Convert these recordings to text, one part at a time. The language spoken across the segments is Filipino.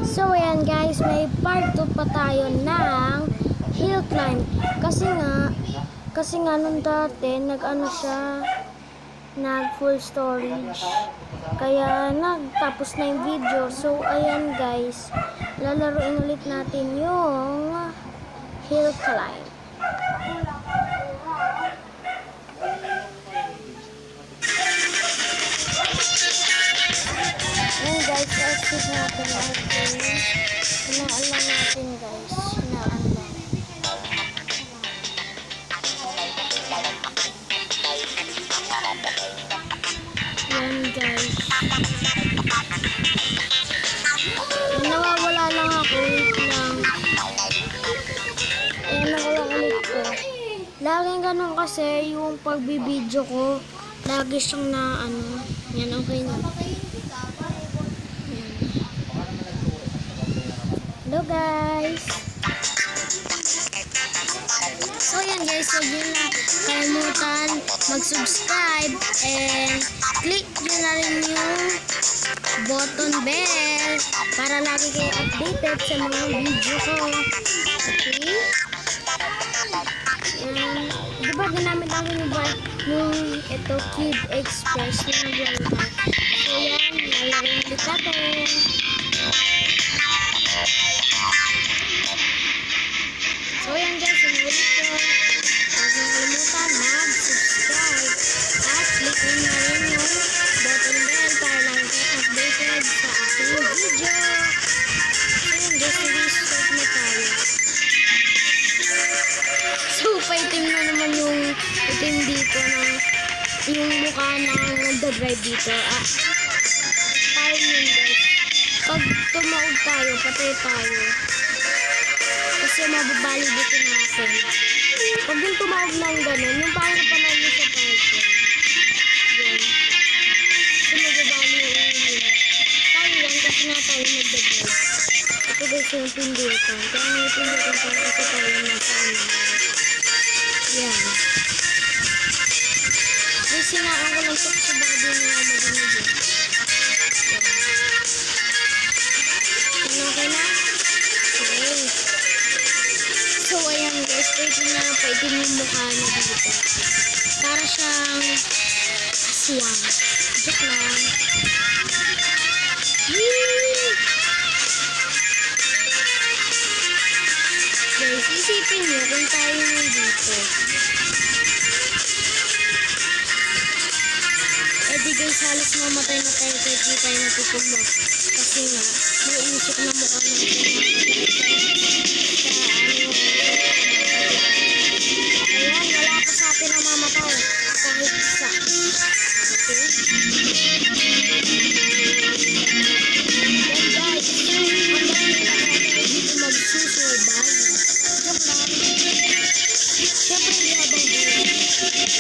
So ayan guys, may part 2 pa tayo ng hill climb. Kasi nga nung dati nag-ano siya, nag full storage. Kaya nagtapos na yung video. So ayan guys, lalaruin ulit natin yung hill climb. Ayan guys, exit natin natin. Hinaan lang natin guys. Hinaan lang. Ayan guys. Nawawala lang ako. Wait lang. Ayan, nakulang ulit ko. Laging ganun kasi yung pagbibideo ko. Lagi siyang na ano. Yan, okay na. Hello guys! So yan guys, huwag nyo na kalimutan mag-subscribe and click nyo na rin yung button bell para lagi kayo updated sa mga video ko. Okay? Yan. Diba ginamit namin yung ito Kid Express na naglalaro. So yan, nalaro ulit natin. So yan guys, inulit ko. Huwag nyo kalimutan mag-subscribe at click nyo na rin yung button bell para lang kayo updated sa aking video. So yan guys, nag-start na tayo. So paitim na naman yung itim dito na yung mukha ng nagdadrive dito. Tayo yun guys. Pag tumawag tayo, patay tayo. Kasi mababali dito natin. Pag yung tumawag ng ganun, yung parang napanood nyo sa part yan. Yan. Kasi mababali yung yun. Tayo yan kasi nga tayo nagdadrive. Ito guys yung pindutan. Kaya nga yung pindutan tayo kasi tayo nasa ano. Yan. Yung sinaan ko lang ito sa body nila madinig yan. Okay na? Okay. So, ayan guys, paitin yung mukha niya dito. Para siyang aswang. Joke lang. Guys, isipin nyo kung tayo nandito. Eh di guys, halos mamatay na tayo kahit di tayo natutumak. Kasi nga, may umusok na mukha natin. Ayan, wala pa sa atin ang mamatay. Kahit isa. Okay? Then guys, ang dami na natin dito magsusurvive. Joke lang. Siyempre hindi habang buhay.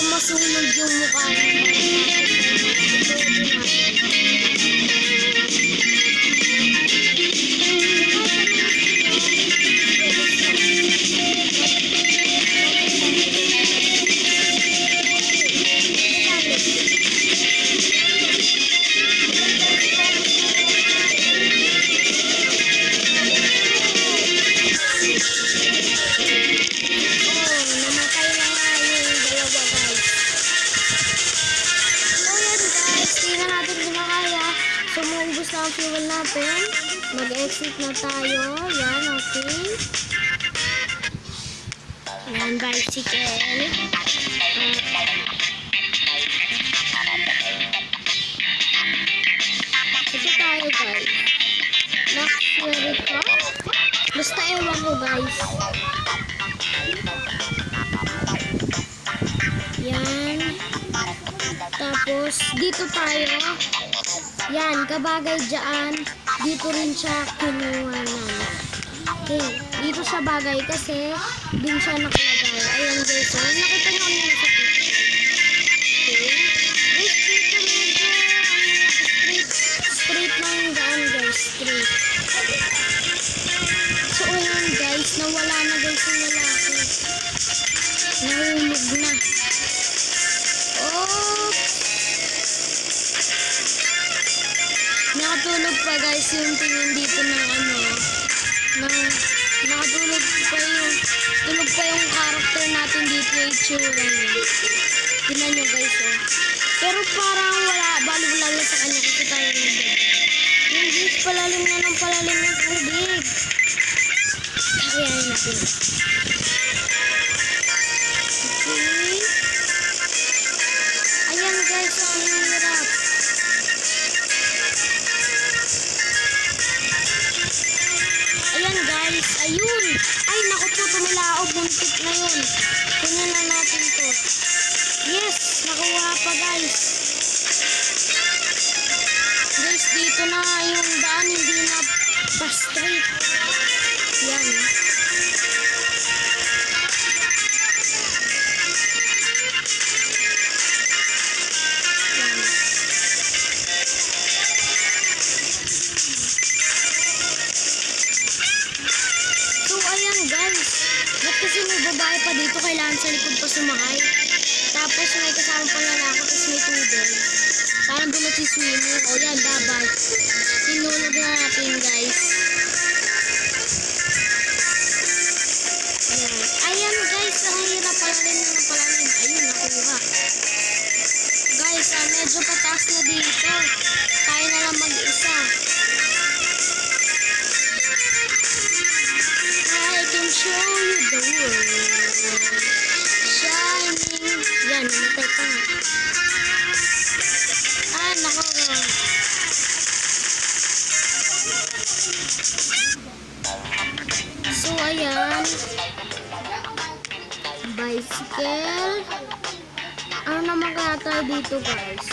Masunog yung mukha Sumuubos na ang fuel natin. Mag-exit na tayo. Yan, okay. Yan, bicycle. Ito tayo, guys. Luxury car. Basta ewan ko, guys. Yan. Tapos, dito tayo. Yan, kabagay dyan. dito rin siya kinuhanan. Okay, dito siya bagay kasi din siya nakalagay. Ayan guys, so nakita nyo kanina sa picture. Okay, guys, dito medyo straight lang yung daan guys, straight. So ayan guys, nawala na guys yung lalaki. Nahulog na. Oops! Nakatulog pa guys yung tingin dito ng nakatulog pa yung character natin dito yung itsura niya. Tingnan nyo guys oh. Pero parang wala lang sa kanya kasi tayo nagdag. Yung guys, palalim na ng tubig. Kakayanin natin. Okay. Ayan guys, ang hirap. Ayan guys, ayun. Ay, naku po, tumilaog. Muntik na yun. Tingnan na natin to. Yes, nakuha pa guys. Guys, dito na yung daan, hindi na pa straight. Yan. Kasi may babae pa dito, kailangan sa likod pa sumakay. Tapos may kasama pang lalaki, tapos may tubig. Parang doon nagsiswimming. O yan, dapat. Tinulog na natin guys. Ayan. Ayan guys, ang hirap palalim na ng palalim. Ayun, nakuha. Guys, medyo pataas na dito. Tayo na lang mag-isa. I can show you the world shining. Yan, namatay pa nga. Nako. So, ayan. Bicycle. Ano naman kaya tayo dito, guys?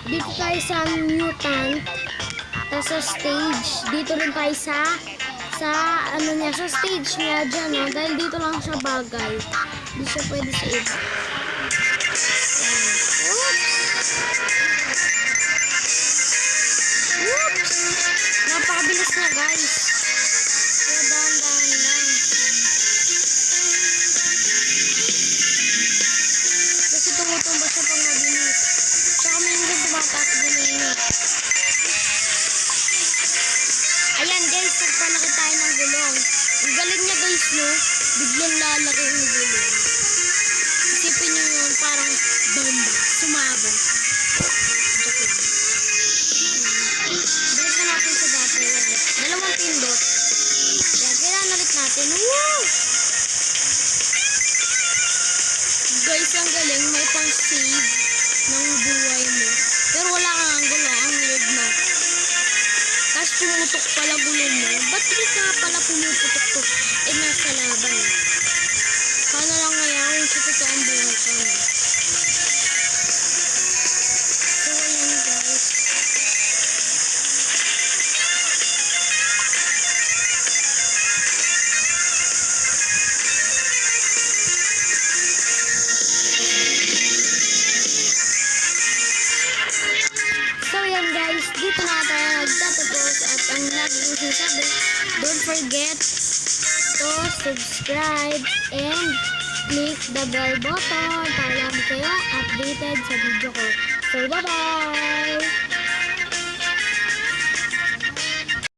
Dito tayo sa mutant. Tapos sa stage, dito rin tayo sa stage niya dyan, no? Dahil dito lang siya bagay. Hindi siya pwede sa iba. Oops! Napakabilis na guys. Kaya dahan-dahan lang. Kasi tumutumba siya pang mabilis. Tsaka minsan tumataas din niya. Ayan guys, nagpalaki tayo ng gulong. Ang galing niya guys, no? Biglang lalaki yung gulong. Isipin nyo yun, parang bomba. Sumabog. Joke lang. Balik na natin sa dati. Yan. Dalawang pindot. Yan, kailangan ulit natin. Woo! Guys, ang galing. May pang save ng buhay mo. Pero wala kang ang gulong. Ang weird mo. Tapos pumutok pala gulong mo. Ba't di ka pala pumuputok to? Nasa laban eh. Paano lang kaya kung sa totoong buhay ka na? So, ayan guys. So, ayan guys. Dito na tayo nagtatapos at ang lagi kong sinasabi, don't forget to subscribe and click the bell button para lagi kayo updated sa video ko. So, bye-bye!